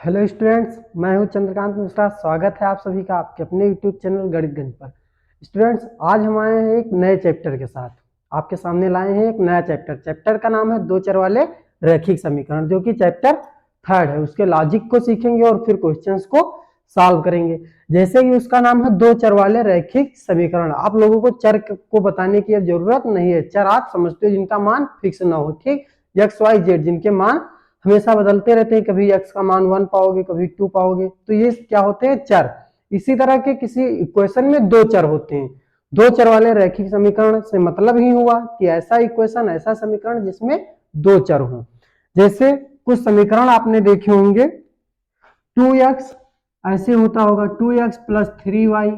Hello students, मैं हूं चंद्रकांत मिश्रा। स्वागत है आप सभी का आपके अपने यूट्यूब चैनल गणितगंज पर। स्टूडेंट्स, आज हम आए हैं एक नए चैप्टर के साथ। आपके सामने लाए हैं एक नया चैप्टर का नाम है दो चर वाले रैखिक समीकरण, जो कि चैप्टर 3 है। उसके लॉजिक को सीखेंगे और फिर क्वेश्चंस को सॉल्व करेंगे। जैसे कि उसका नाम है दो चर वाले रैखिक समीकरण। आप लोगों को चर को बताने की अब जरूरत नहीं है। चर आप समझते हो जिनका मान फिक्स ना हो, ठीक, एक्स वाई जेड, जिनके मान हमेशा बदलते रहते हैं। कभी x का मान 1 पाओगे, कभी 2 पाओगे, तो ये क्या होते हैं? चर। इसी तरह के किसी इक्वेशन में दो चर होते हैं। दो चर वाले रैखिक समीकरण से मतलब ही हुआ कि ऐसा इक्वेशन, ऐसा समीकरण जिसमें दो चर हों। जैसे कुछ समीकरण आपने देखे होंगे, 2x ऐसे होता होगा, 2x प्लस 3y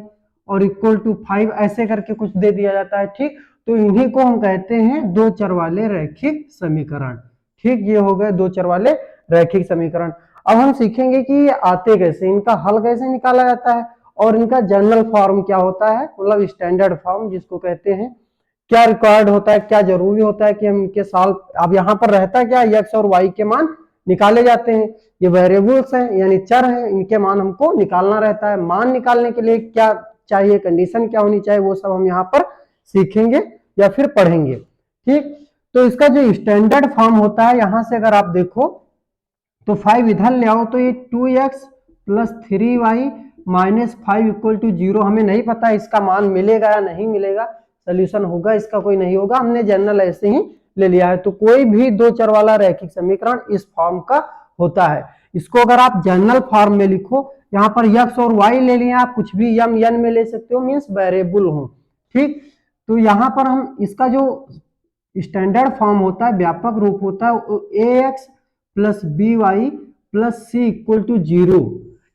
और इक्वल टू 5, ऐसे करके कुछ दे दिया जाता है, ठीक। तो इन्हीं को हम कहते हैं दो चर वाले रैखिक समीकरण, ठीक। ये हो गए दो चर वाले रैखिक समीकरण। अब हम सीखेंगे कि ये आते कैसे, इनका हल कैसे निकाला जाता है और इनका जनरल फॉर्म क्या होता है, मतलब स्टैंडर्ड फॉर्म जिसको कहते हैं। क्या रिक्वायर्ड होता है, क्या जरूरी होता है कि हम इनके सॉल्व। अब यहाँ पर रहता क्या, एक्स और वाई के मान निकाले जाते हैं। ये वेरिएबल्स हैं, यानी चर हैं, इनके मान हमको निकालना रहता है। मान निकालने के लिए क्या चाहिए, कंडीशन क्या होनी चाहिए, वो सब हम यहाँ पर सीखेंगे या फिर पढ़ेंगे, ठीक। तो इसका जो स्टैंडर्ड फॉर्म होता है, यहां से अगर आप देखो तो 5 इधर ले आओ तो ये 2x plus 3y minus 5 equal to 0। हमें नहीं पता इसका मान मिलेगा या नहीं मिलेगा, सोल्यूशन होगा इसका कोई नहीं होगा, हमने जनरल ऐसे ही ले लिया है। तो कोई भी दो चर वाला रैखिक समीकरण इस फॉर्म का होता है। इसको अगर आप जनरल फॉर्म में लिखो, यहाँ पर x और y ले लिया, आप कुछ भी m n में ले सकते हो, मीन्स वेरिएबल हो, ठीक। तो यहाँ पर हम इसका जो स्टैंडर्ड फॉर्म होता है, व्यापक रूप होता है, ax plus B Y plus C equal to 0।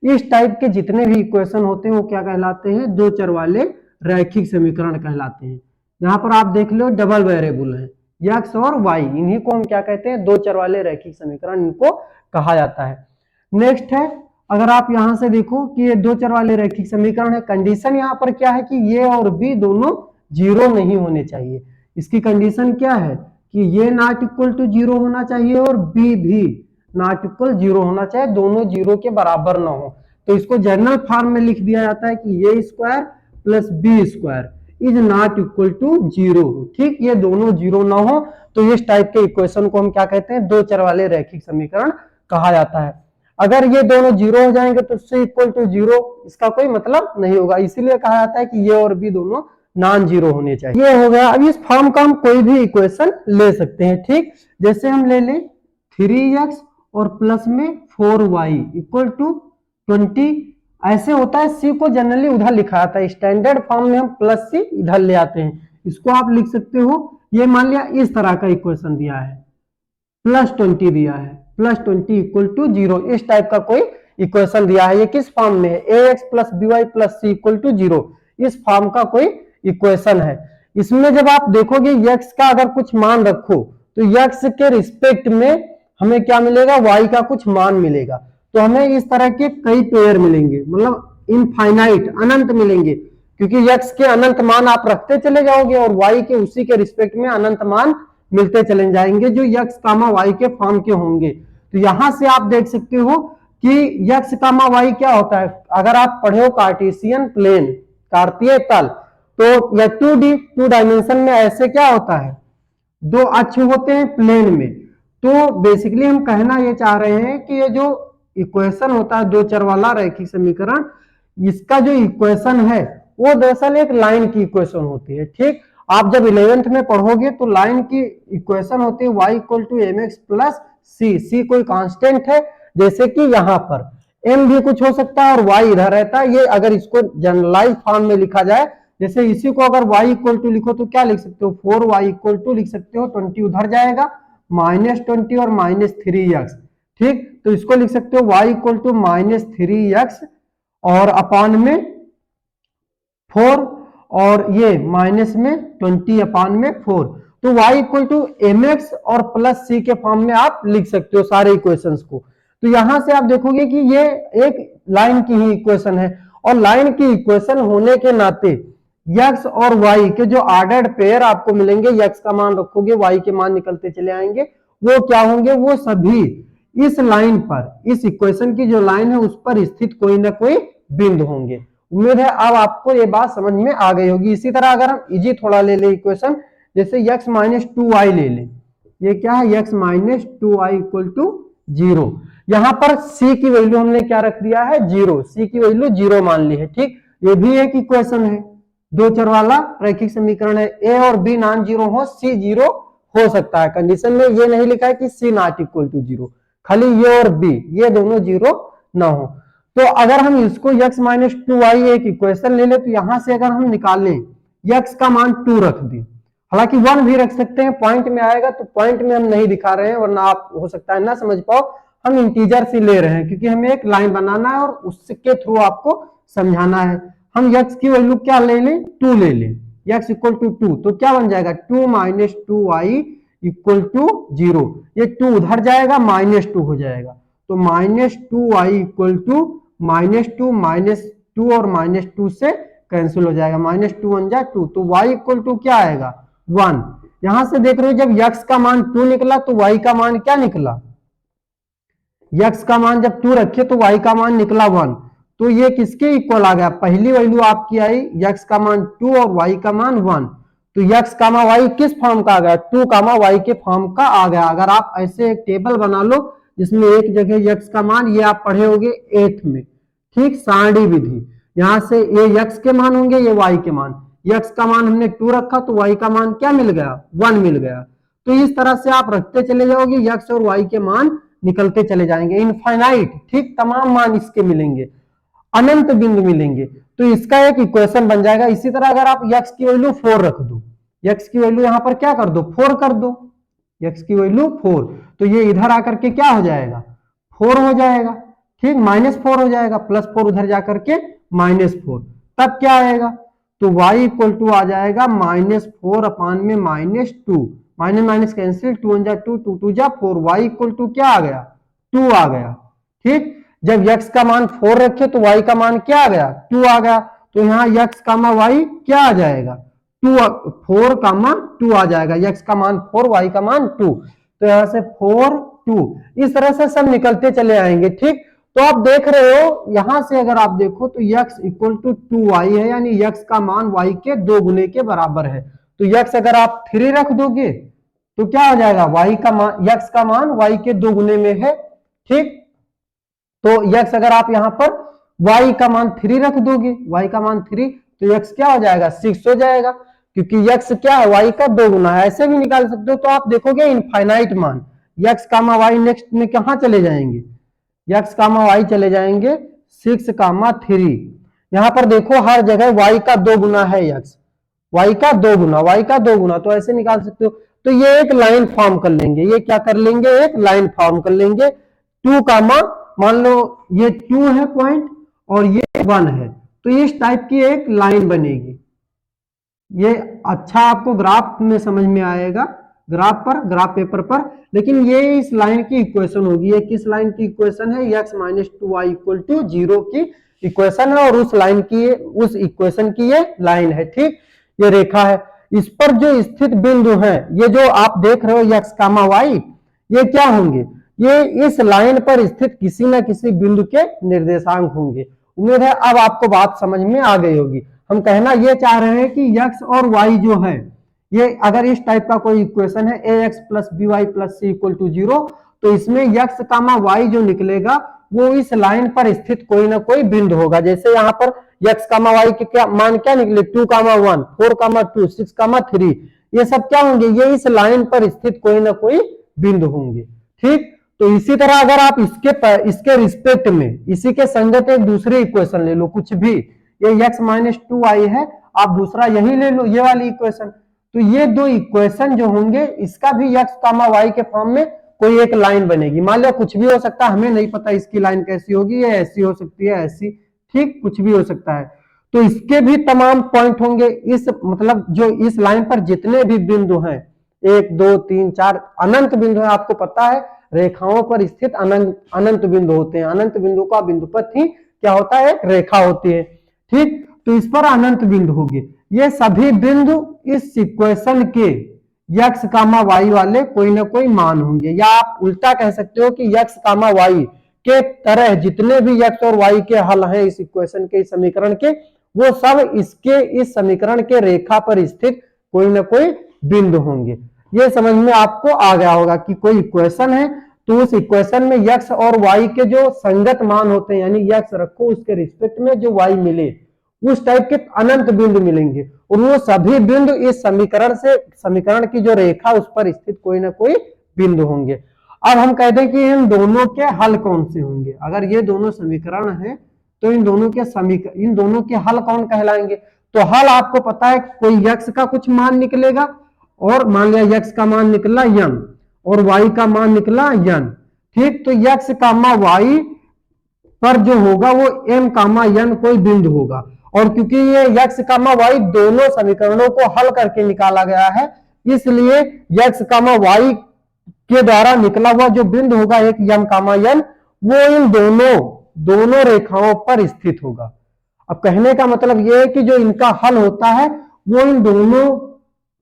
इस टाइप के जितने भी इक्वेशन होते हैं वो क्या कहलाते हैं? दो चर वाले रैखिक समीकरण कहलाते हैं। यहाँ पर आप देख लो डबल वेरिएबल है, एक्स और वाई, इन्हीं को हम क्या कहते हैं? दो चर वाले रैखिक समीकरण इनको कहा जाता है। नेक्स्ट है, अगर आप यहां से देखो कि ये दो चर वाले रैखिक समीकरण है, कंडीशन यहाँ पर क्या है कि ये और बी दोनों जीरो नहीं होने चाहिए। इसकी कंडीशन क्या है कि ये नॉट इक्वल टू 0 होना चाहिए और बी भी नॉट इक्वल 0 होना चाहिए, दोनों जीरो के बराबर ना हो। तो इसको जनरल फॉर्म में लिख दिया जाता है कि ये square plus B square is not equal to 0, ठीक। ये दोनों जीरो ना हो तो इस टाइप के इक्वेशन को हम क्या कहते हैं? दो चर वाले रैखिक समीकरण कहा जाता है। अगर ये दोनों जीरो हो जाएंगे तो उससे इक्वल टू 0, इसका कोई मतलब नहीं होगा, इसीलिए कहा जाता है कि ये और बी दोनों नॉन जीरो होने चाहिए। ये हो गया। अब इस फॉर्म का हम कोई भी इक्वेशन ले सकते हैं, ठीक। जैसे हम ले लें 3x और प्लस में 4y इक्वल टू 20, ऐसे होता है। सी को जनरली उधर लिखा जाता है, स्टैंडर्ड फॉर्म में हम प्लस सी इधर ले आते हैं। इसको आप लिख सकते हो, ये मान लिया इस तरह का इक्वेशन दिया है, प्लस 20 दिया है, प्लस 20 इक्वल टू 0, इस टाइप का कोई इक्वेशन दिया है। ये किस फॉर्म में है? ax plus by plus C equal to 0, इस फॉर्म का कोई इक्वेशन है। इसमें जब आप देखोगे x का अगर कुछ मान रखो तो x के रिस्पेक्ट में हमें क्या मिलेगा? y का कुछ मान मिलेगा। तो हमें इस तरह के कई पेयर मिलेंगे, मतलब इनफाइनाइट, अनंत मिलेंगे, क्योंकि x के अनंत मान आप रखते चले जाओगे और y के उसी के रिस्पेक्ट में अनंत मान मिलते चले जाएंगे, जो x कामा y के फॉर्म के होंगे। तो यहां से आप देख सकते हो कि x कामा y क्या होता है। अगर आप पढ़े हो कार्टेशियन प्लेन, कार्तीय तल, तो या 2D, 2 डायमेंशन में ऐसे क्या होता है? दो अक्ष होते हैं प्लेन में। तो बेसिकली हम कहना ये चाह रहे हैं कि ये जो इक्वेशन होता है दो चर वाला रैखिक समीकरण, इसका जो इक्वेशन है वो दरअसल एक लाइन की इक्वेशन होती है, ठीक। आप जब 11th में पढ़ोगे तो लाइन की इक्वेशन होती है y equal to M x plus सी। सी कोई कांस्टेंट है, जैसे कि यहाँ पर m भी कुछ हो सकता है और y इधर रहता है। ये अगर इसको जनरलाइज फॉर्म में लिखा जाए, जैसे इसी को अगर y इक्वल टू लिखो तो क्या लिख सकते हो? 4y इक्वल टू लिख सकते हो, 20 उधर जाएगा, -20 और -3x, ठीक। तो इसको लिख सकते हो y इक्वल टू -3x और अपान में 4 और ये माइनस में 20 अपान में 4। तो y equal to M X और प्लस सी के फॉर्म में आप लिख सकते हो सारे इक्वेशंस को। तो यहां से आप देखोगे कि ये एक लाइन की ही इक्वेशन है, और लाइन की इक्वेशन होने के नाते x और y के जो ऑर्डर्ड पेयर आपको मिलेंगे, x का मान रखोगे y के मान निकलते चले आएंगे, वो क्या होंगे? वो सभी इस लाइन पर, इस इक्वेशन की जो लाइन है उस पर स्थित कोई ना कोई बिंदु होंगे। उम्मीद है अब आपको ये बात समझ में आ गई होगी। इसी तरह अगर हम इजी थोड़ा ले ले इक्वेशन, जैसे x माइनस 2y ले लें, ये क्या है, x minus 2y equal to 0। यहां पर c की वैल्यू हमने क्या रख दिया है, 0, c की वैल्यू 0 मान ली है। ठीक, ये भी एक इक्वेशन है, दो चर वाला रैखिक समीकरण है। a और b नॉन जीरो हो, c 0 हो सकता है। कंडीशन में ये नहीं लिखा है कि c नॉट इक्वल टू 0, खाली ये और b ये दोनों 0 ना हो। तो अगर हम इसको x माइनस 2y एक इक्वेशन ले ले, तो यहां से अगर हम निकालें x का मान 2 रख दें, हालांकि 1 भी रख सकते हैं, पॉइंट में आएगा तो पॉइंट में हम नहीं दिखा रहे हैं, वरना आप हो सकता है ना समझ पाओ। हम इंटीजर से ले रहे हैं क्योंकि हमें एक लाइन बनाना है और उसके थ्रू आपको समझाना है। हम x की वैल्यू क्या ले लें, 2 ले लें, x इक्वल टू 2, तो क्या बन जाएगा, 2 माइनस 2y इक्वल टू 0। ये 2 उधर जाएगा, माइनस 2 हो जाएगा, तो minus 2y equal to minus two और माइनस 2 से कैंसिल हो जाएगा, माइनस 2 1 जा 2, तो y इक्वल टू क्या आएगा, 1। यहां से देख रहे हो जब x का मान 2 निकला तो y का मान क्या निकला, x का मान जब 2 रखे तो y का मान निकला 1। तो ये किसके इक्वल आ गया, पहली वैल्यू आपकी आई x का मान 2 और y का मान 1, तो x कामा y किस फॉर्म का आ गया, 2 कामा y के फॉर्म का आ गया। अगर आप ऐसे एक टेबल बना लो जिसमें एक जगह x का मान, ये आप पढ़े होंगे 8th में, ठीक, सारणी विधि, यहां से ये x के मान होंगे, ये y के मान, x का मान हमने 2 रखा तो y का मान क्या मिल गया, 1 मिल गया। तो इस तरह से आप रखते चले जाओगे, x और y के मान निकलते चले जाएंगे, इनफाइनाइट, ठीक, तमाम मान इसके मिलेंगे, अनंत बिंदु मिलेंगे, तो इसका एक इक्वेशन बन जाएगा। इसी तरह अगर आप x की वैल्यू 4 रख दो, x की वैल्यू यहां पर क्या कर दो, 4 कर दो, x की वैल्यू 4, तो ये इधर आकर के क्या हो जाएगा, 4 हो जाएगा, ठीक, -4 हो जाएगा, +4 उधर जाकर के -4, तब क्या आएगा, तो y इक्वल टू आ जाएगा -4 अपान में -2, माइनस माइनस कैंसिल, 2 1 जा 2, 2 2 जा 4, y इक्वल टू क्या आ गया, 2 आ गया। ठीक, जब x का मान 4 रखे तो y का मान क्या आ गया, 2 आ गया, तो यहाँ x कामा y क्या आ जाएगा, 2, 4 कामा 2 आ जाएगा, x का मान 4 y का मान 2, तो यहाँ से 4 2, इस तरह से सब निकलते चले आएंगे। ठीक, तो आप देख रहे हो यहां से अगर आप देखो तो x इक्वल टू 2y है, यानी x का मान y के 2 गुने के बराबर है। तो x अगर आप 3 रख दोगे तो क्या हो जाएगा, y का मान, x का मान y के 2 गुने में है। ठीक, तो x अगर आप यहां पर y का मान 3 रख दोगे, y का मान 3, तो x क्या हो जाएगा, 6 हो जाएगा, क्योंकि x क्या है, y का 2 गुना है। ऐसे भी निकाल सकते हो, तो आप देखोगे इनफाइनाइट मान, x कामा y नेक्स्ट में कहां चले जाएंगे, x कामा y चले जाएंगे 6 कामा 3, यहां पर देखो हर जगह y का 2 गुना है, x y का 2 गुना, y का 2 गुना, तो ऐसे निकाल सकते हो। तो ये एक लाइन फॉर्म कर लेंगे, ये क्या कर लेंगे, एक लाइन फॉर्म कर लेंगे, 2 कामा, मान लो ये 2 है पॉइंट और ये 1 है, तो इस टाइप की एक लाइन बनेगी। ये अच्छा आपको ग्राफ में समझ में आएगा, ग्राफ पेपर पर, लेकिन ये इस लाइन की इक्वेशन होगी। ये किस लाइन की इक्वेशन है, x minus 2y equal to 0 की इक्वेशन है, और उस लाइन की, उस इक्वेशन की ये लाइन है। ठीक, ये रेखा है, इस पर जो स्थित बिंदु है, ये जो आप देख रहे हो x कामा y, ये क्या होंगे, ये इस लाइन पर स्थित किसी न किसी बिंदु के निर्देशांक होंगे। उम्मीद है अब आपको बात समझ में आ गई होगी। हम कहना ये चाह रहे हैं कि x और y जो है, ये अगर इस टाइप का कोई इक्वेशन है ax plus by plus c equal to 0, तो इसमें x कामा y जो निकलेगा वो इस लाइन पर स्थित कोई ना कोई बिंदु होगा। जैसे यहाँ पर x कामा y के क्या मान क्या निकले, 2 कामा 1, 4 कामा 2, 6 कामा 3, ये सब क्या होंगे, ये इस लाइन पर स्थित कोई ना कोई बिंदु होंगे। ठीक, तो इसी तरह अगर आप इसके रिस्पेक्ट में इसी के संगत एक दूसरी इक्वेशन ले लो, कुछ भी, ये x माइनस 2y है, आप दूसरा यही ले लो, ये वाली इक्वेशन, तो ये दो इक्वेशन जो होंगे, इसका भी x कामा y के फॉर्म में कोई एक लाइन बनेगी। मान लो कुछ भी हो सकता है, हमें नहीं पता इसकी लाइन कैसी होगी, ये ऐसी हो सकती है, ऐसी, ठीक, कुछ भी हो सकता है। तो इसके भी तमाम पॉइंट होंगे, इस मतलब जो इस लाइन पर जितने भी बिंदु हैं, 1 2 3 4 अनंत बिंदु है, आपको पता है रेखाओं पर स्थित अनंत बिंदु होते हैं। अनंत बिंदु का बिंदुपथ ही क्या होता है, एक रेखा होती है। ठीक, तो इस पर अनंत बिंदु होंगे, ये सभी बिंदु इस इक्वेशन के, यक्स कामा वाई वाले कोई ना कोई मान होंगे, या आप उल्टा कह सकते हो कि यक्स कामा वाई के तरह जितने भी यक्स और वाई के हल हैं इस इक्वेशन के, इस समीकरण के, वो सब इसके इस समीकरण के रेखा पर स्थित कोई ना कोई बिंदु होंगे। ये समझ में आपको आ गया होगा कि कोई इक्वेशन है तो उस इक्वेशन में यक्स और वाई के जो संगत मान होते हैं, यानी यक्स रखो उसके रिस्पेक्ट में जो वाई मिले, उस टाइप के अनंत बिंदु मिलेंगे, और वो सभी बिंदु इस समीकरण की जो रेखा उस पर स्थित कोई ना कोई बिंदु होंगे। अब हम कहते हैं कि इन दोनों के हल कौन से होंगे। अगर ये दोनों समीकरण हैं तो इन दोनों के हल कौन कहलाएंगे। तो हल आपको पता है, कोई यक्स का कुछ मान निकलेगा, और मान लिया यक्स का मान निकला यन और वाई का मान निकला यन, ठीक। तो यक्स कामा वाई पर जो होगा वो एम कामा यन कोई बिंदु होगा, और क्योंकि ये यक्स कामा वाई दोनों समीकरणों को हल करके निकाला गया है, इसलिए यक्स कामा वाई के द्वारा निकला हुआ जो बिंदु होगा एक यम कामा यन, वो इन दोनों रेखाओं पर स्थित होगा। अब कहने का मतलब यह है कि जो इनका हल होता है वो इन दोनों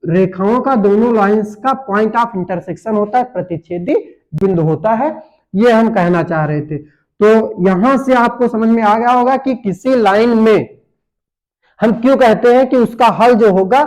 रेखाओं का, दोनों लाइंस का पॉइंट ऑफ इंटरसेक्शन होता है, प्रतिच्छेदी बिंदु होता है, ये हम कहना चाह रहे थे। तो यहां से आपको समझ में आ गया होगा कि किसी लाइन में हम क्यों कहते हैं कि उसका हल जो होगा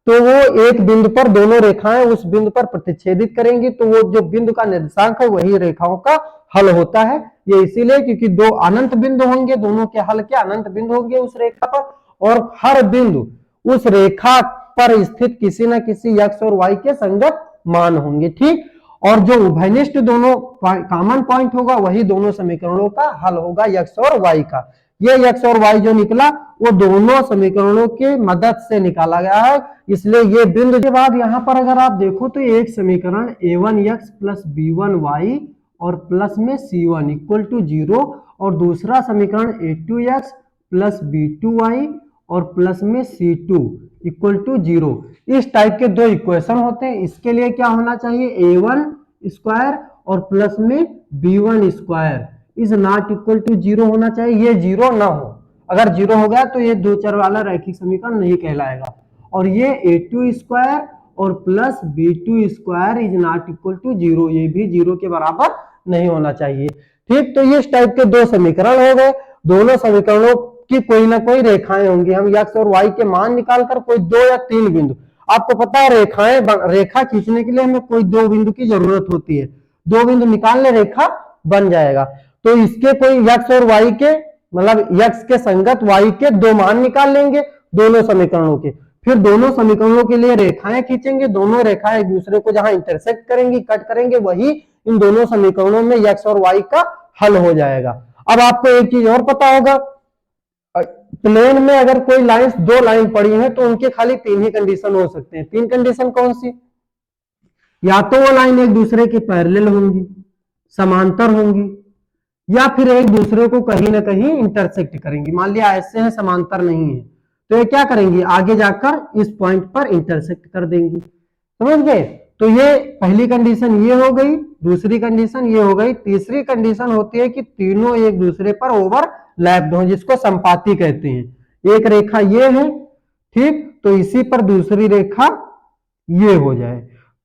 तो वो एक बिंदु पर दोनों रेखाएं उस बिंदु पर प्रतिच्छेदित करेंगी, तो वो जो बिंदु का निर्देशांक है वही रेखाओं का हल होता है। ये इसीलिए क्योंकि दो अनंत बिंदु होंगे, दोनों के हल के अनंत बिंदु होंगे उस रेखा पर, और हर बिंदु उस रेखा पर स्थित किसी न किसी यक्स और वाई के संगत मान होंगे, ठीक। और जो उभयनिष्ठ दोनों कॉमन पॉइंट होगा वही दोनों समीकरणों का हल होगा यक्स और वाई का। ये यक्स और वाई जो निकला वो दोनों समीकरणों के मदद से निकाला गया है, इसलिए ये बिंदु के बाद यहाँ पर अगर आप देखो तो एक समीकरण a1x प्लस b1y और प्लस में c1 इक्वल टू 0, और दूसरा समीकरण a2x प्लस b2y और प्लस में c2 इक्वल टू 0। इस टाइप के दो इक्वेशन होते हैं। इसके लिए क्या होना चाहिए, a1 स्क्वायर और प्लस में b1 square is not equal to 0 होना चाहिए, ये 0 ना हो। अगर 0 हो गया तो ये दो चर वाला रैखिक समीकरण नहीं कहलाएगा। और ये a2 स्क्वायर और plus b2 square is not equal to 0, ये भी 0 के बराबर नहीं होना चाहिए, ठीक। तो ये इस टाइप के दो समीकरण हो गए। दोनों समीकरणों की कोई ना कोई रेखाएं होंगी। हम यक्स और वाई के मान निकालकर कोई 2 या 3 बिंदु, आपको पता है रेखा खींचने के लिए हमें कोई 2 बिंदु की जरूरत होती है, 2 बिंदु निकालने रेखा बन जाएगा। तो इसके कोई यक्स और वाई के, मतलब यक्स के संगत वाई के 2 मान निकाल लेंगे दोनों समीकरणों के, फिर दोनों समीकरणों के लिए रेखाएं खींचेंगे, दोनों रेखाएं एक दूसरे को जहां इंटरसेक्ट करेंगी, कट करेंगे, वही इन दोनों समीकरणों में यक्स और वाई का हल हो जाएगा। अब आपको एक चीज और पता होगा, प्लेन में अगर कोई लाइन, 2 लाइन पड़ी है तो उनके खाली 3 ही कंडीशन हो सकते हैं। 3 कंडीशन कौन सी, या तो वो लाइन एक दूसरे के पैरेलल होंगी, समांतर होंगी, या फिर एक दूसरे को कहीं ना कहीं इंटरसेक्ट करेंगी। मान लिया ऐसे हैं, समांतर नहीं है, तो ये क्या करेंगी, आगे जाकर इस पॉइंट पर इंटरसेक्ट कर देंगी, समझ गए। तो ये पहली कंडीशन ये हो गई, दूसरी कंडीशन ये हो गई। तीसरी कंडीशन होती है कि तीनों एक दूसरे पर ओवरलैप्ड हो, जिसको संपाती कहते हैं। एक रेखा ये है, ठीक, तो इसी पर दूसरी रेखा ये हो जाए,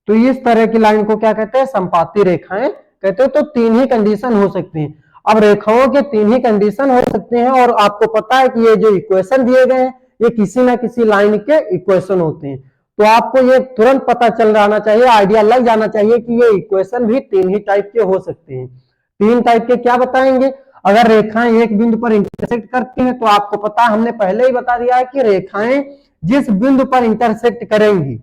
तो इस तरह की लाइन को क्या कहते हैं, संपाती रेखाएं कहते हैं। तो 3 ही कंडीशन हो सकती हैं। अब रेखाओं के 3 ही कंडीशन हो सकते हैं, और आपको पता है कि ये जो इक्वेशन दिए गए हैं ये किसी ना किसी लाइन के इक्वेशन होते हैं। तो आपको ये तुरंत पता चल जाना चाहिए, आइडिया लग जाना चाहिए कि ये इक्वेशन भी 3 ही टाइप के हो सकते हैं। 3 टाइप के क्या बताएंगे, अगर रेखाएं एक बिंदु पर इंटरसेक्ट करती हैं तो आपको पता है, हमने पहले ही बता दिया है कि रेखाएं जिस बिंदु पर इंटरसेक्ट करेंगी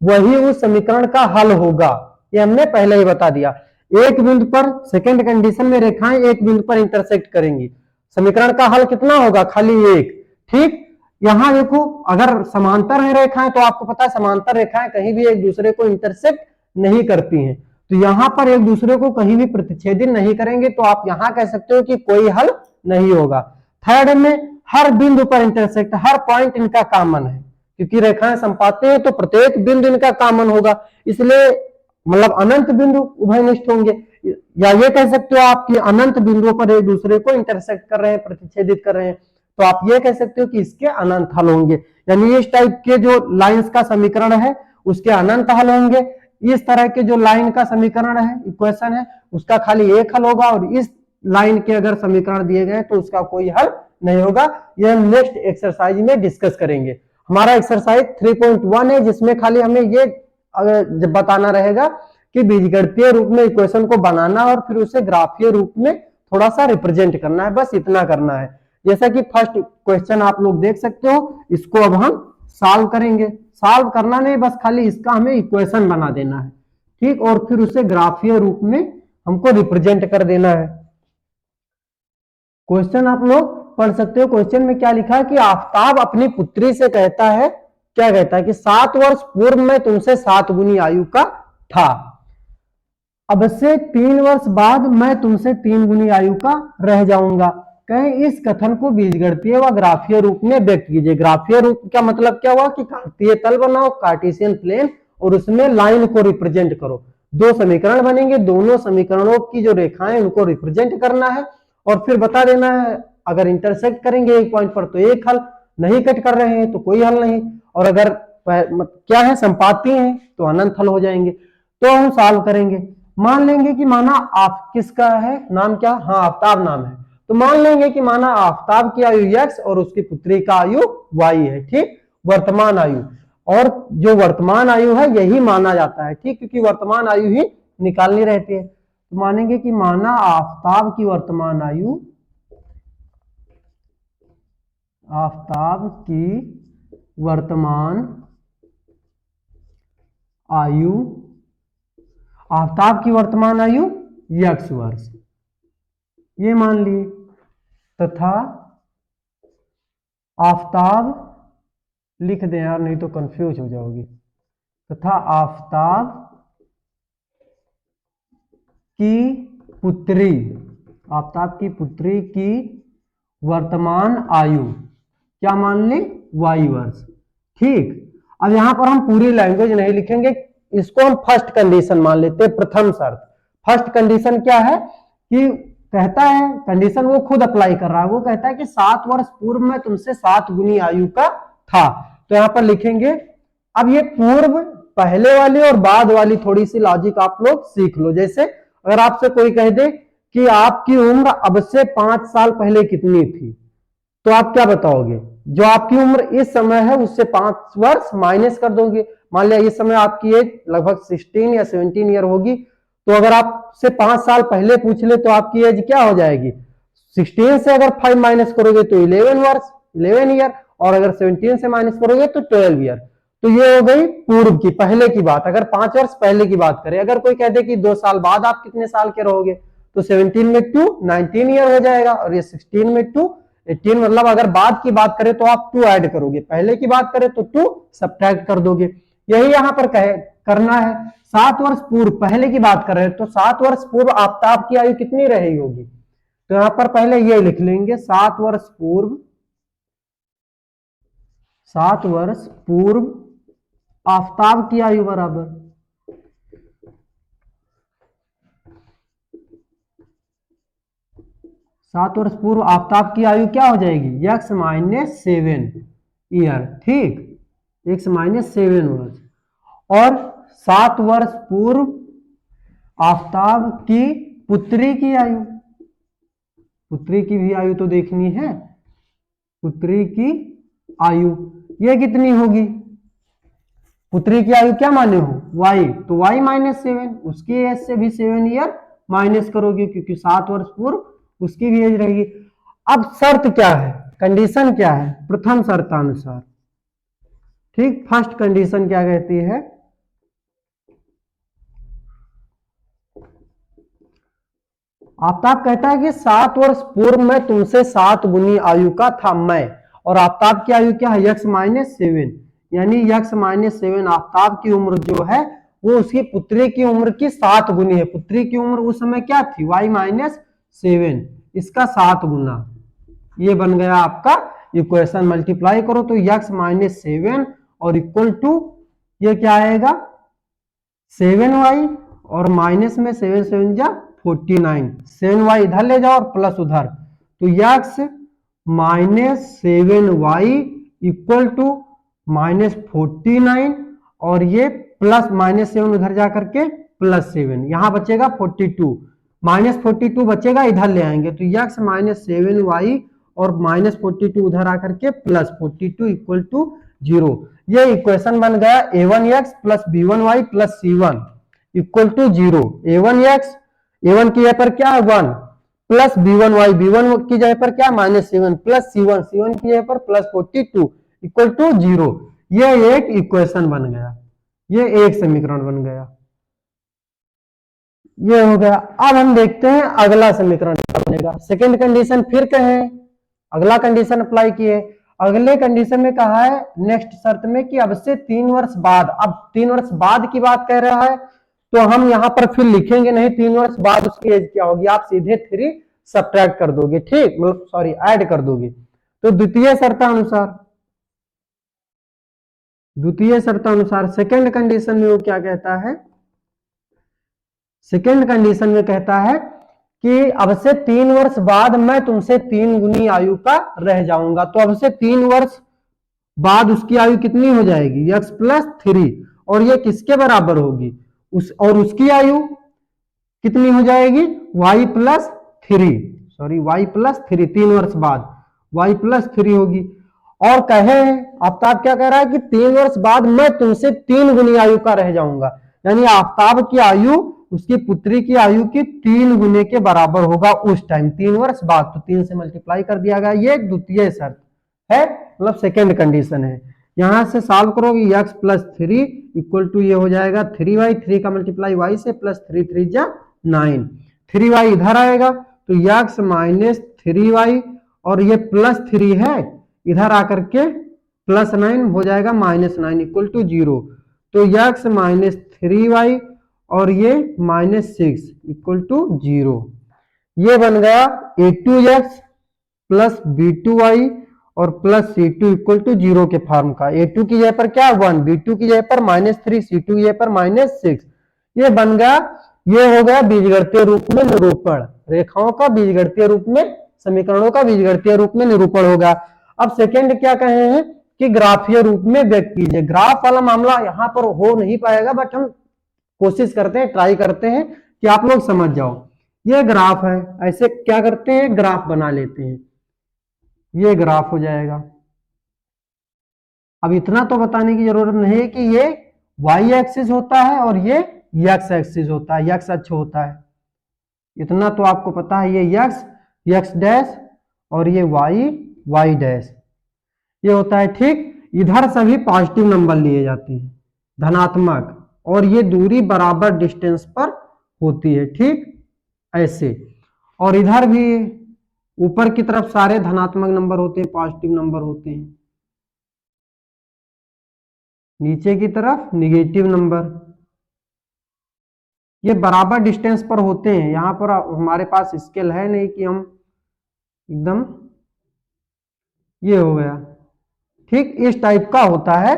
वही उस समीकरण का हल होगा, ये हमने पहले ही बता दिया। एक बिंदु पर, सेकेंड कंडीशन में रेखाएं एक बिंदु पर इंटरसेक्ट करेंगी, समीकरण का हल कितना होगा, खाली एक, ठीक। यहां देखो, अगर समांतर है रेखाएं तो आपको पता है समांतर रेखाएं कहीं भी एक दूसरे को इंटरसेक्ट नहीं करती हैं, तो यहां पर एक दूसरे को कहीं भी प्रतिच्छेदित नहीं करेंगे, तो आप यहां कह सकते हो कि कोई हल नहीं होगा। थर्ड में हर बिंदु पर इंटरसेक्ट, हर पॉइंट इनका कॉमन है, क्योंकि रेखाएं संपाती हैं तो प्रत्येक बिंदु इनका कॉमन होगा, इसलिए मतलब अनंत बिंदु उभयनिष्ठ होंगे। या ये कह सकते हो आप कि अनंत बिंदुओं पर एक दूसरे को इंटरसेक्ट कर रहे हैं, प्रतिच्छेदित कर रहे हैं, तो आप ये कह सकते हो कि इसके अनंत हल होंगे। यानी इस टाइप के जो लाइंस का समीकरण है उसके अनंत हल होंगे। इस तरह के जो लाइन का समीकरण है, इक्वेशन है, उसका खाली एक हल होगा, और इस लाइन के अगर समीकरण दिए गए तो उसका कोई हल नहीं होगा। यह हम नेक्स्ट एक्सरसाइज में डिस्कस करेंगे। हमारा एक्सरसाइज 3.1 है, जिसमें खाली हमें ये जब बताना रहेगा कि बीजगणितीय रूप में इक्वेशन को बनाना और फिर उसे ग्राफीय रूप में थोड़ा सा रिप्रेजेंट करना है, बस इतना करना है। जैसा कि फर्स्ट क्वेश्चन आप लोग देख सकते हो, इसको अब हम सॉल्व करेंगे। सॉल्व करना नहीं, बस खाली इसका हमें इक्वेशन बना देना है, ठीक, और फिर उसे ग्राफीय रूप में हमको रिप्रेजेंट कर देना है। क्वेश्चन आप लोग पढ़ सकते हो। क्वेश्चन में क्या लिखा है कि आफताब अपनी पुत्री से कहता है, क्या कहता है कि 7 वर्ष पूर्व में तुमसे 7 गुनी आयु का था, अब से 3 वर्ष बाद मैं तुमसे 3 गुनी आयु का रह जाऊंगा। कहें इस कथन को बीजगणितीय व ग्राफीय रूप में व्यक्त कीजिए। ग्राफीय रूप का मतलब क्या हुआ कि कांतीय तल बनाओ, कार्टेशियन प्लेन, और उसमें लाइन को रिप्रेजेंट करो। दो समीकरण बनेंगे, दोनों समीकरणों की जो रेखाएं उनको रिप्रेजेंट करना है और फिर बता देना है। अगर इंटरसेक्ट करेंगे एक पॉइंट पर तो एक हल, नहीं कट कर रहे हैं तो कोई हल नहीं, और अगर क्या है संपाती हैं तो अनंत हल हो जाएंगे। तो हम सॉल्व करेंगे। मान लेंगे कि माना आप किसका है नाम, क्या, हाँ आफ्ताब नाम है, तो मान लेंगे कि माना आफ्ताब की आयु x और उसकी पुत्री का आयु y है, ठीक, वर्तमान आयु, और जो वर्तमान आयु है यही माना जाता है, ठीक, क्योंकि वर्तमान आयु ही निकालनी रहती है। तो मानेंगे कि माना आफ्ताब की वर्तमान आयु, आफ्ताब की वर्तमान आयु, आफ्ताब की वर्तमान आयु x वर्ष, ये मान लिए, तथा आफ्ताब लिख दें यार, नहीं तो कंफ्यूज हो जाओगे, तथा आफ्ताब की पुत्री, आफ्ताब की पुत्री की वर्तमान आयु क्या मान लें, y वर्ष, ठीक। अब यहां पर हम पूरी लैंग्वेज नहीं लिखेंगे, इसको हम फर्स्ट कंडीशन मान लेते हैं, प्रथम शर्त। फर्स्ट कंडीशन क्या है कि कहता है, कंडीशन वो खुद अप्लाई कर रहा है, वो कहता है कि 7 वर्ष पूर्व में तुमसे 7 गुनी आयु का था। तो यहां पर लिखेंगे, अब ये पूर्व पहले वाली और बाद वाली थोड़ी सी लॉजिक आप लोग सीख लो। जैसे अगर आपसे कोई कह दे कि आपकी उम्र अब से 5 साल पहले कितनी थी, तो आप क्या बताओगे, जो आपकी उम्र इस समय है उससे 5 वर्ष माइनस कर दोगे। मान लिया इस समय आपकी एज लगभग 16 या 17 ईयर होगी, तो अगर आपसे 5 साल पहले पूछ ले तो आपकी एज क्या हो जाएगी, 16 से अगर 5 माइनस करोगे तो 11 वर्ष, 11 ईयर, और अगर 17 से माइनस करोगे तो 12 ईयर। तो ये हो गई पूर्व की, पहले की बात। अगर 5 वर्ष पहले की बात करें, अगर कोई कहते कि 2 साल बाद आप कितने साल के रहोगे, तो 17 में 2 19 ईयर हो जाएगा, और ये 16 में 2 18, मतलब अगर बाद की बात करें तो आप 2 ऐड करोगे, पहले की बात करें तो 2 सब्ट्रैक्ट कर दोगे। यही यहां पर करना है। 7 वर्ष पूर्व पहले की बात कर रहे हैं, तो 7 वर्ष पूर्व आफ्ताब की आयु कितनी रही होगी, तो यहां पर पहले ये लिख लेंगे, 7 वर्ष पूर्व, 7 वर्ष पूर्व आफ्ताब की आयु बराबर 7 वर्ष पूर्व आफ्ताब की आयु क्या हो जाएगी, x माइनस 7 ईयर, ठीक, x माइनस 7 वर्ष, और 7 वर्ष पूर्व आफ्ताब की पुत्री की आयु, पुत्री की भी आयु तो देखनी है, पुत्री की आयु ये कितनी होगी, पुत्री की आयु क्या माने हो, y, तो y माइनस 7, उसकी एज से भी 7 ईयर माइनस करोगे, क्योंकि 7 वर्ष पूर्व उसकी भी एज रहेगी। अब शर्त क्या है, कंडीशन क्या है, प्रथम शर्तानुसार, ठीक, फर्स्ट कंडीशन क्या कहती है, आफ्ताब कहता है कि 7 वर्ष पूर्व में तुमसे 7 गुनी आयु का था मैं, और आफ्ताब की आयु क्या है, x माइनस 7, यानी x माइनस 7 आफ्ताब की उम्र जो है वो उसकी पुत्री की उम्र की 7 गुनी है। पुत्री की उम्र उस समय क्या थी, y माइनस 7, इसका 7 गुना, ये बन गया आपका इक्वेशन। मल्टीप्लाई करो तो x माइनस 7 और इक्वल टू ये क्या आएगा 7y, और माइनस में 7 7 जा 49, 7y इधर ले जाओ और प्लस उधर, तो x minus 7y equal to minus 49, और ये प्लस -7 उधर जा करके +7, यहां बचेगा 42, -42 बचेगा, इधर ले आएंगे तो x -7y और -42 उधर आकर के +42 इक्वल टू 0। ये इक्वेशन बन गया a1x plus b1y plus c1 equal to 0। a1x, a1 की जगह पर क्या है 1, प्लस b1y, b1 की जगह पर क्या -7 प्लस c1, c1 की जगह पर +42 इक्वल टू 0। ये एक इक्वेशन बन गया, ये एक समीकरण बन गया, ये हो गया। अब हम देखते हैं अगला समीकरण क्या बनेगा। सेकेंड कंडीशन फिर कहें, अगला कंडीशन अप्लाई किए, अगले कंडीशन में कहा है नेक्स्ट शर्त में कि अब से 3 वर्ष बाद, अब 3 वर्ष बाद की बात कह रहा है तो हम यहां पर फिर लिखेंगे नहीं 3 वर्ष बाद उसकी एज क्या होगी, आप सीधे 3 सब्ट्रैक्ट कर दोगे, ठीक, मतलब सॉरी ऐड कर दोगे। तो द्वितीय शर्तानुसार सेकेंड कंडीशन में वो क्या कहता है, सेकेंड कंडीशन में कहता है कि अब से 3 वर्ष बाद मैं तुमसे 3 गुनी आयु का रह जाऊंगा। तो अब से 3 वर्ष बाद उसकी आयु कितनी हो जाएगी, x प्लस 3, और ये किसके बराबर होगी, और उसकी आयु कितनी हो जाएगी y plus 3, sorry y plus 3, 3 वर्ष बाद y प्लस 3 होगी। और कहे आफ्ताब क्या कह रहा है कि 3 वर्ष बाद मैं तुमसे 3 गुनी आयु का रह जाऊंगा, यानी आफ्ताब की आयु उसकी पुत्री की आयु की 3 गुने के बराबर होगा उस टाइम, 3 वर्ष बाद, तो 3 से मल्टीप्लाई कर दिया गया। ये द्वितीय शर्त है, मतलब सेकेंड कंडीशन है। यहां से सॉल्व करोगे x प्लस 3 इक्वल टू ये हो जाएगा 3y, 3 का मल्टीप्लाई y से, प्लस 3 3 जा 9, 3y इधर आएगा तो x माइनस 3y, और ये प्लस 3 है इधर आकर के प्लस 9 हो जाएगा -9 इक्वल टू 0। तो x माइनस 3y और ये -6 इक्वल टू 0। ये बन गया a2x प्लस b2y और प्लस c2 इक्वल टू 0 के फॉर्म का। a2 की जगह पर क्या 1, b2 की जगह पर -3, c2 की जगह पर -6, ये बन गया। ये हो गया बीजगणितीय रूप में निरूपण, रेखाओं का बीजगणितीय रूप में, समीकरणों का बीजगणितीय रूप में निरूपण होगा। अब सेकेंड क्या कहे हैं कि ग्राफीय रूप में व्यक्त कीजिए। ग्राफ वाला मामला यहां पर हो नहीं पाएगा, बट हम कोशिश करते हैं, ट्राई करते हैं कि आप लोग समझ जाओ। ये ग्राफ है, ऐसे क्या करते हैं ग्राफ बना लेते हैं, ये ग्राफ हो जाएगा। अब इतना तो बताने की जरूरत नहीं है कि ये y एक्सिस होता है और ये x एक्सिस होता है, x अक्ष होता है, इतना तो आपको पता है। ये x डैश और ये y डैश, ये होता है, ठीक। इधर सभी पॉजिटिव नंबर लिए जाते हैं, धनात्मक, और ये दूरी बराबर डिस्टेंस पर होती है, ठीक ऐसे। और इधर भी ऊपर की तरफ सारे धनात्मक नंबर होते हैं, पॉजिटिव नंबर होते हैं, नीचे की तरफ निगेटिव नंबर, ये बराबर डिस्टेंस पर होते हैं। यहां पर हमारे पास स्केल है नहीं कि हम एकदम, ये हो गया, ठीक, इस टाइप का होता है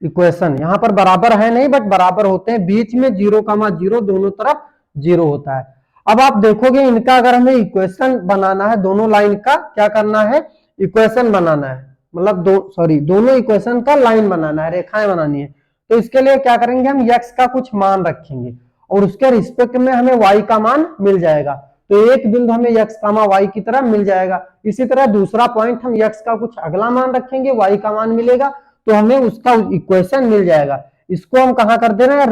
इक्वेशन। यहां पर बराबर है नहीं, बट बराबर होते हैं, बीच में 0,0 दोनों तरफ 0 होता है। अब आप देखोगे इनका अगर हमें इक्वेशन बनाना है, दोनों लाइन का क्या करना है, इक्वेशन बनाना है, मतलब दोनों इक्वेशन का लाइन बनाना है, रेखाएं बनानी है। तो इसके लिए क्या करेंगे, हम x का कुछ मान रखेंगे और उसके रिस्पेक्ट में हमें y का मान मिल जाएगा। तो एक बिंदु हमें x, y की तरह मिल जाएगा। इसी तरह दूसरा पॉइंट हम x का कुछ अगला मान रखेंगे, y का मान मिलेगा, तो हमें उसका इक्वेशन मिल जाएगा। इसको हम कहां कर दे रहे हैं,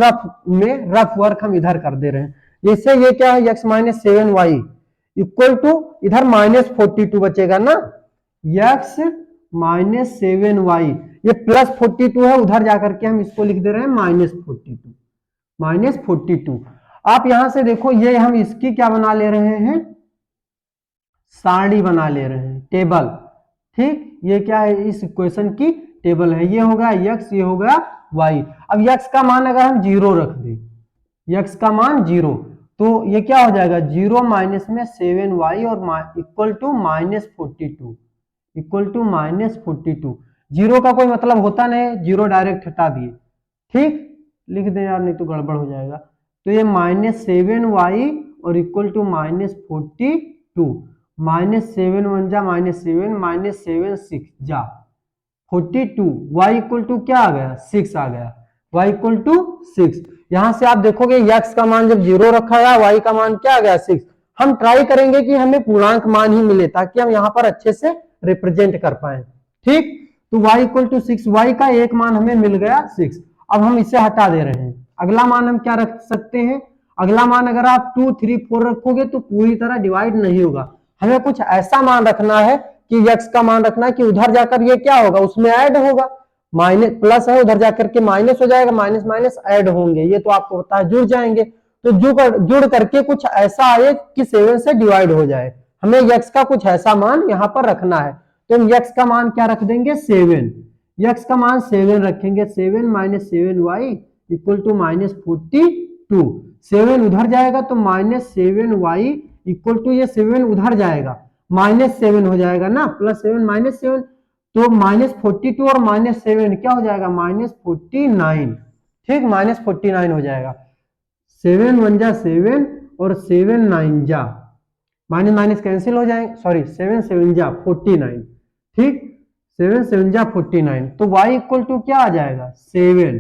रफ वर्क हम इधर कर दे रहे हैं। जैसे ये क्या है, x minus 7y equal to, इधर -42 बचेगा ना, x माइनस 7y, ये +42 है, उधर जाकर के हम इसको लिख दे रहे हैं -42। आप यहां से देखो, ये हम इसकी क्या बना ले रहे हैं, सारणी बना ले रहे हैं, टेबल, ठीक। ये क्या है, इस इक्वेशन की टेबल है। ये होगा x, ये होगा y। अब x का मान अगर हम 0 रख दें, x का मान 0, तो ये क्या हो जाएगा, 0 माइनस में 7y और इक्वल टू -42, इक्वल टू -42। 0 का कोई मतलब होता नहीं, 0 डायरेक्ट हटा दिए, ठीक, लिख दें यार, नहीं तो गड़बड़ हो जाएगा। तो ये -7y और इक्वल टू -42, -7 1 जा -7, -7 6 जा 42, y इक्वल टू क्या आ गया, 6 आ गया। y equal to 6। यहां से आप देखोगे x का मान जब 0 रखा गया, y का मान क्या आ गया 6। हम ट्राई करेंगे कि हमें पूर्णांक मान ही मिले ताकि हम यहाँ पर अच्छे से रिप्रेजेंट कर पाए। ठीक, तो y इक्वल टू 6, y का एक मान हमें मिल गया 6। अब हम इसे हटा दे रहे हैं। अगला मान हम क्या रख सकते हैं, अगला मान अगर आप 2, 3, 4 रखोगे तो पूरी तरह डिवाइड नहीं होगा। हमें कुछ ऐसा मान रखना है कि x का मान रखना है कि उधर जाकर ये क्या होगा, उसमें ऐड होगा। माइनस प्लस है, उधर जाकर के माइनस हो जाएगा, माइनस माइनस ऐड होंगे, ये तो आपको पता है, जुड़ जाएंगे। तो जुड़ करके कुछ ऐसा आए कि 7 से डिवाइड हो जाए। हमें x का कुछ ऐसा मान यहाँ पर रखना है, तो हम x का मान क्या रख देंगे 7। x का मान 7 रखेंगे। 7 minus 7y equal to minus 42। 7 उधर जाएगा तो माइनस 7y इक्वल टू, ये 7 उधर जाएगा माइनस 7 हो जाएगा ना, प्लस 7 माइनस 7, तो माइनस 42 और माइनस 7 क्या हो जाएगा माइनस 49। ठीक, माइनस 49 हो जाएगा। 7 1 जा 7 और 7 9 जा, माइनस माइनस कैंसिल हो जाएंगे, सॉरी 7 7 जा 49। ठीक, 7 7 जा 49, तो y इक्वल टू क्या आ जाएगा 7।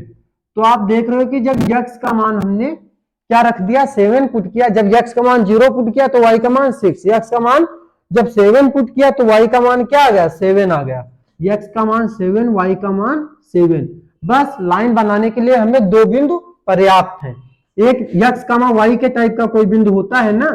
तो आप देख रहे हो कि जब x का मान हमने क्या रख दिया 7 पुट किया, जब x का मान 0 पुट किया तो y का मान 6, x का मान जब 7 पुट किया तो y का मान क्या आ गया 7 आ गया। x का मान 7, y का मान 7। बस लाइन बनाने के लिए हमें 2 बिंदु पर्याप्त है। एक x कामा y के टाइप का कोई बिंदु होता है ना,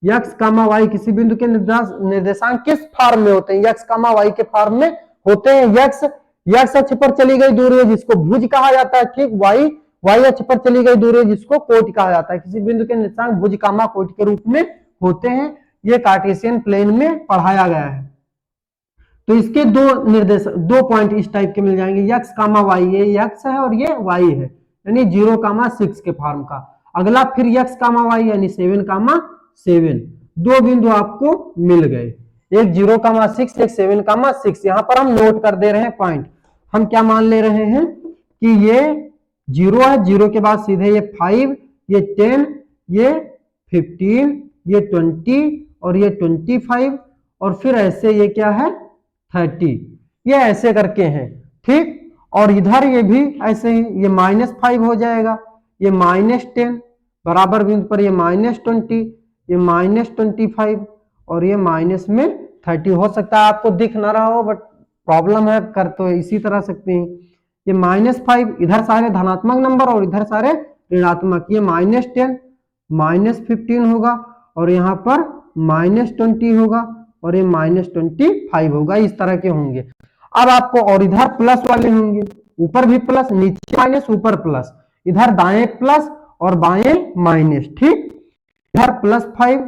x कामा y किसी बिंदु के निर्देशांक किस फॉर्म में होते हैं, x कामा y के फॉर्म में होते हैं। x अक्ष पर चली गई दूरी है जिसको भुज कहा जाता है। ठीक, y अक्ष पर चली गई दूरी है जिसको कोटि कहा जाता है। किसी बिंदु के निर्देशांक भुज कामा कोटि के रूप में होते हैं। ये कार्टेशियन प्लेन में पढ़ाया गया है। तो इसके दो पॉइंट इस टाइप के मिल जाएंगे, x कामा y, ये x है और ये y है, यानी 0 कामा 6 के फॉर्म का। अगला फिर x कामा y यानी 7 कामा 7, 2 बिंदु आपको मिल गए, एक 0 कामा 6, एक 7 कामा 6। यहां पर हम नोट कर दे रहे हैं पॉइंट। हम क्या मान ले रहे हैं कि ये 0 है, 0 के बाद सीधे ये 5, ये 10, ये 15, ये 20 और ये 25 और फिर ऐसे ये क्या है 30, ये ऐसे करके हैं। ठीक, और इधर ये भी ऐसे ही, ये -5 हो जाएगा, ये -10 बराबर बिंदु पर, ये -20, ये -25 और ये माइनस में 30। हो सकता है आपको दिख ना रहा हो, बट प्रॉब्लम है, कर तो इसी तरह सकते हैं। ये -5, इधर सारे धनात्मक नंबर और इधर सारे ऋणात्मक, ये -10, -15 होगा और यहाँ पर -20 होगा और ये -25 होगा, इस तरह के होंगे। अब आपको, और इधर प्लस वाले होंगे, ऊपर भी प्लस, नीचे माइनस, ऊपर प्लस, इधर दाएं प्लस और बाएं माइनस। ठीक, इधर +5,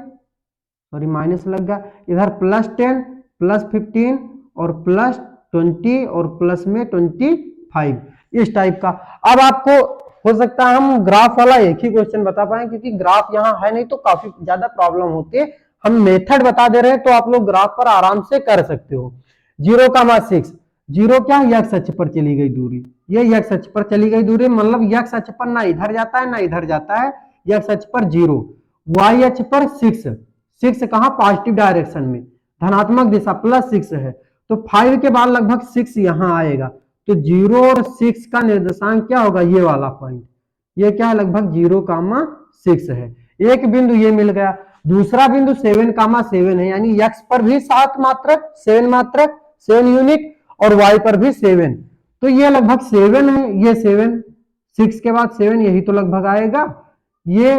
सॉरी माइनस लग गया, इधर +10, +15 और +20 और प्लस में 25, इस टाइप का। अब आपको हो सकता है हम ग्राफ वाला एक ही क्वेश्चन बता पाए, क्योंकि ग्राफ यहाँ है नहीं तो काफी ज्यादा प्रॉब्लम होती है। हम मेथड बता दे रहे हैं तो आप लोग ग्राफ पर आराम से कर सकते हो। 0 कामा 6, 0 क्या है x अक्ष पर चली गई दूरी, ये x अक्ष पर चली गई दूरी, मतलब x अक्ष पर ना इधर जाता है ना इधर जाता है, x अक्ष पर 0, y अक्ष पर 6 कहां पॉजिटिव डायरेक्शन में, धनात्मक दिशा +6 है, तो 5 के बाद लगभग 6 यहां आएगा, तो 0 और 6 का निर्देशांक क्या होगा, ये वाला पॉइंट, ये क्या है लगभग 0 कामा 6 है। एक बिंदु ये मिल गया। दूसरा बिंदु 7 कामा 7 है, यानी x पर भी 7 मात्रक, 7 मात्रक, 7 यूनिट और y पर भी 7, तो ये लगभग 7 है, ये 7, 6 के बाद 7, यही तो लगभग आएगा। ये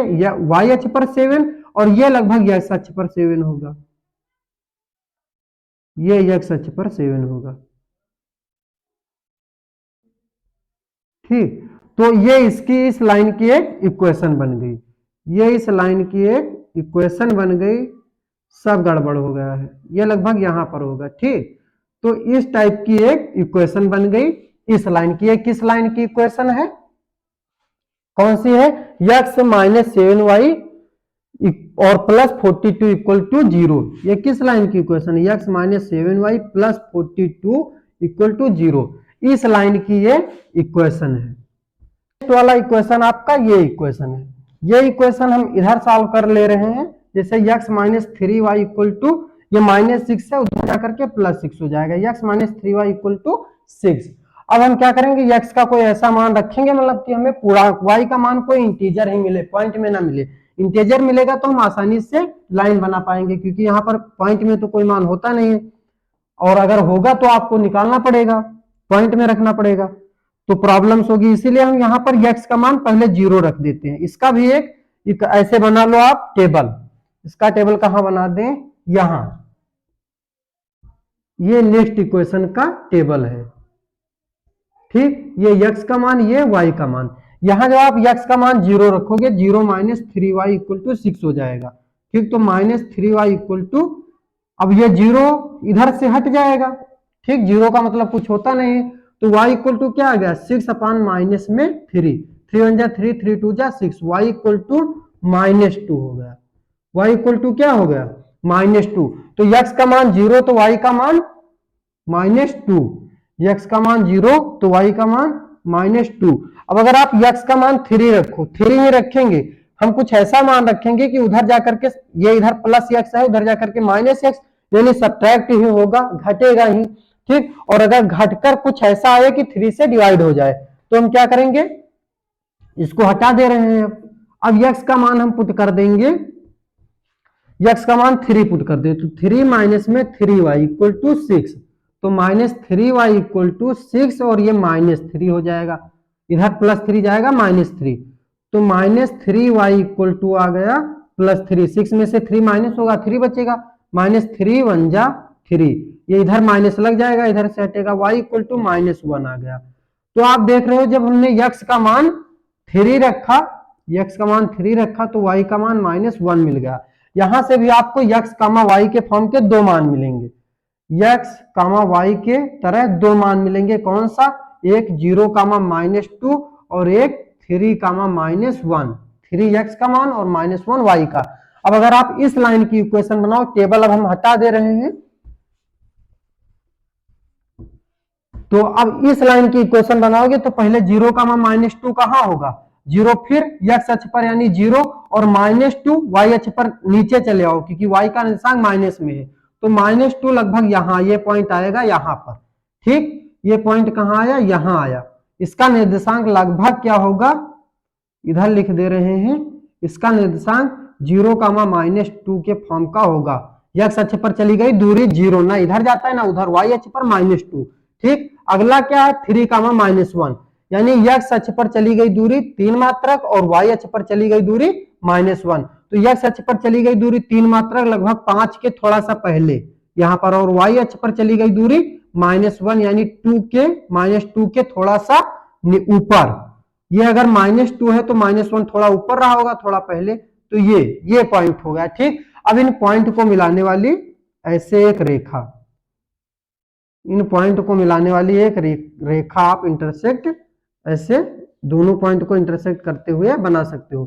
y अक्ष पर 7 और ये लगभग x अक्ष पर 7 होगा, ये x अक्ष पर 7 होगा। ठीक, तो ये इसकी इस लाइन की एक इक्वेशन बन गई, ये इस लाइन की एक इक्वेशन बन गई। सब गड़बड़ हो गया है, ये लगभग यहां पर होगा। ठीक, तो इस टाइप की एक इक्वेशन बन गई इस लाइन की। एक किस लाइन की इक्वेशन है, कौन सी है, x माइनस 7y और +42 इक्वल टू 0, ये किस लाइन की इक्वेशन है, x minus 7y +42 equal to 0, इस लाइन की ये इक्वेशन है। नेक्स्ट वाला इक्वेशन आपका ये इक्वेशन है, ये इक्वेशन हम इधर सॉल्व कर ले रहे हैं। जैसे x minus 3y equal to, ये -6 है, उधर जाकर के +6 हो जाएगा, x minus 3y equal to 6। अब हम क्या करेंगे, x का कोई ऐसा मान रखेंगे मतलब कि हमें पूरा y का मान कोई इंटीजर ही मिले, पॉइंट में ना मिले। इंटीजर मिलेगा तो हम आसानी से लाइन बना पाएंगे, क्योंकि यहाँ पर पॉइंट में तो कोई मान होता नहीं है, और अगर होगा तो आपको निकालना पड़ेगा, पॉइंट में रखना पड़ेगा, तो प्रॉब्लम्स होगी। इसीलिए हम यहाँ पर x का मान पहले 0 रख देते हैं। इसका भी एक ऐसे बना लो आप टेबल, इसका टेबल कहाँ बना दें, यहां, ये नेक्स्ट इक्वेशन का टेबल है, ठीक। ये x का मान, ये y का मान। यहां जब आप x का मान 0 रखोगे, 0 माइनस 3y इक्वल टू 6 हो जाएगा, ठीक। तो माइनस 3y इक्वल टू, अब ये 0 इधर से हट जाएगा, ठीक, 0 का मतलब कुछ होता नहीं है, तो y इक्वल टू क्या आ गया, 6 अपान माइनस में 3, 3 1 जा 3, 3 2 जा 6, y इक्वल टू -2 हो गया, y इक्वल टू क्या हो गया, -2। तो x का मान 0 तो y का मान -2, x का मान 0 तो y का मान -2। अब अगर आप x का मान 3 रखो, 3 ही रखेंगे, हम कुछ ऐसा मान रखेंगे कि उधर जाकर के ये इधर प्लस x है, उधर जाकर के -x, यानी सब्ट्रैक्ट ही होगा, घटेगा ही, ठीक। और अगर घटकर कुछ ऐसा आए कि 3 से डिवाइड हो जाए, तो हम क्या करेंगे, इसको हटा दे रहे हैं। अब x का मान हम पुट कर देंगे, x का मान 3 पुट कर दे, तो 3 माइनस में 3y इक्वल टू 6, तो -3y इक्वल टू 6, और ये -3 हो जाएगा, इधर +3 जाएगा -3, तो -3y इक्वल टू आ गया +3, 6 में से 3 माइनस होगा, 3 बचेगा, -3 1 जा 3, ये इधर माइनस लग जाएगा, इधर से हटेगा, y इक्वल टू -1 आ गया। तो आप देख रहे हो, जब हमने x का मान 3 रखा, x का मान 3 रखा, तो y का मान -1 मिल गया। यहां से भी आपको x, y के फॉर्म के 2 मान मिलेंगे, x, y के तरह 2 मान मिलेंगे, कौन सा, एक 0, -2 और एक 3, -1, 3x का मान और -1 y का। अब अगर आप इस लाइन की इक्वेशन बनाओ, टेबल अब हम हटा दे रहे हैं, तो अब इस लाइन की इक्वेशन बनाओगे तो पहले 0 का मान -2 कहां होगा, 0, फिर x अक्ष पर यानी 0 और -2 y अक्ष पर नीचे चले आओ, क्योंकि y का निर्देशांक माइनस में है, तो -2 लगभग यहां, ये पॉइंट आएगा यहां पर, ठीक। ये पॉइंट कहां आया, यहां आया, इसका निर्देशांक लगभग क्या होगा, इधर लिख दे रहे हैं, इसका निर्देशांक 0, -2 के फॉर्म का होगा। x अक्ष पर चली गई दूरी 0, ना इधर जाता है ना उधर, y अक्ष पर -2, ठीक। अगला क्या है, 3, -1, यानी x अक्ष पर चली गई दूरी 3 मात्रक और y अक्ष पर चली गई दूरी -1, तो x अक्ष पर चली गई दूरी 3 मात्रक लगभग 5 के थोड़ा सा पहले यहां पर, और y अक्ष पर चली गई दूरी -1 यानी -2 के थोड़ा सा ऊपर। ये अगर -2 है तो -1 थोड़ा ऊपर रहा होगा, थोड़ा पहले, तो ये पॉइंट हो गया, ठीक। अब इन पॉइंट को मिलाने वाली ऐसे एक रेखा, इन पॉइंट को मिलाने वाली एक रेखा आप इंटरसेक्ट ऐसे दोनों पॉइंट को इंटरसेक्ट करते हुए बना सकते हो।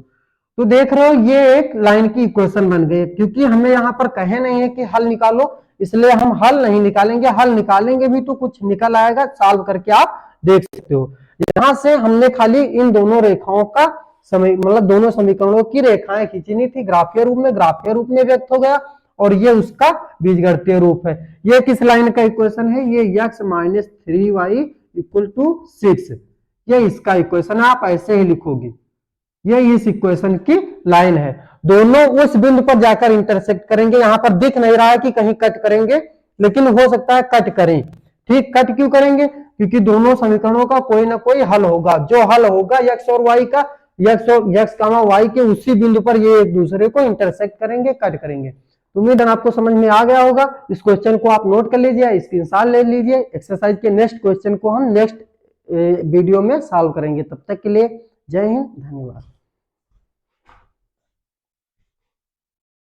तो देख रहे हो, ये एक लाइन की इक्वेशन बन गई। क्योंकि हमें यहाँ पर कहे नहीं है कि हल निकालो, इसलिए हम हल नहीं निकालेंगे, हल निकालेंगे भी तो कुछ निकल आएगा, सॉल्व करके आप देख सकते हो। यहां से हमने खाली इन दोनों रेखाओं का समय, मतलब दोनों समीकरणों की रेखाएं खींचनी थी, ग्राफीय रूप में व्यक्त हो गया, और ये उसका बीजगणितीय रूप है। ये किस लाइन का इक्वेशन है, ये x - 3y = 6, ये इसका इक्वेशन है, आप ऐसे ही लिखोगे, ये इस इक्वेशन की लाइन है। दोनों उस बिंदु पर जाकर इंटरसेक्ट करेंगे, यहां पर दिख नहीं रहा है कि कहीं कट करेंगे, लेकिन हो सकता है कट करें, ठीक। कट क्यों करेंगे, क्योंकि दोनों समीकरणों का कोई ना कोई हल होगा, जो हल होगा x और y का, x, y के उसी बिंदु पर ये एक दूसरे को इंटरसेक्ट करेंगे, कट करेंगे। उम्मीद है आपको समझ में आ गया होगा। इस क्वेश्चन को आप नोट कर लीजिए, स्क्रीनशॉट ले लीजिए। एक्सरसाइज के नेक्स्ट क्वेश्चन को हम नेक्स्ट वीडियो में सॉल्व करेंगे। तब तक के लिए जय हिंद, धन्यवाद।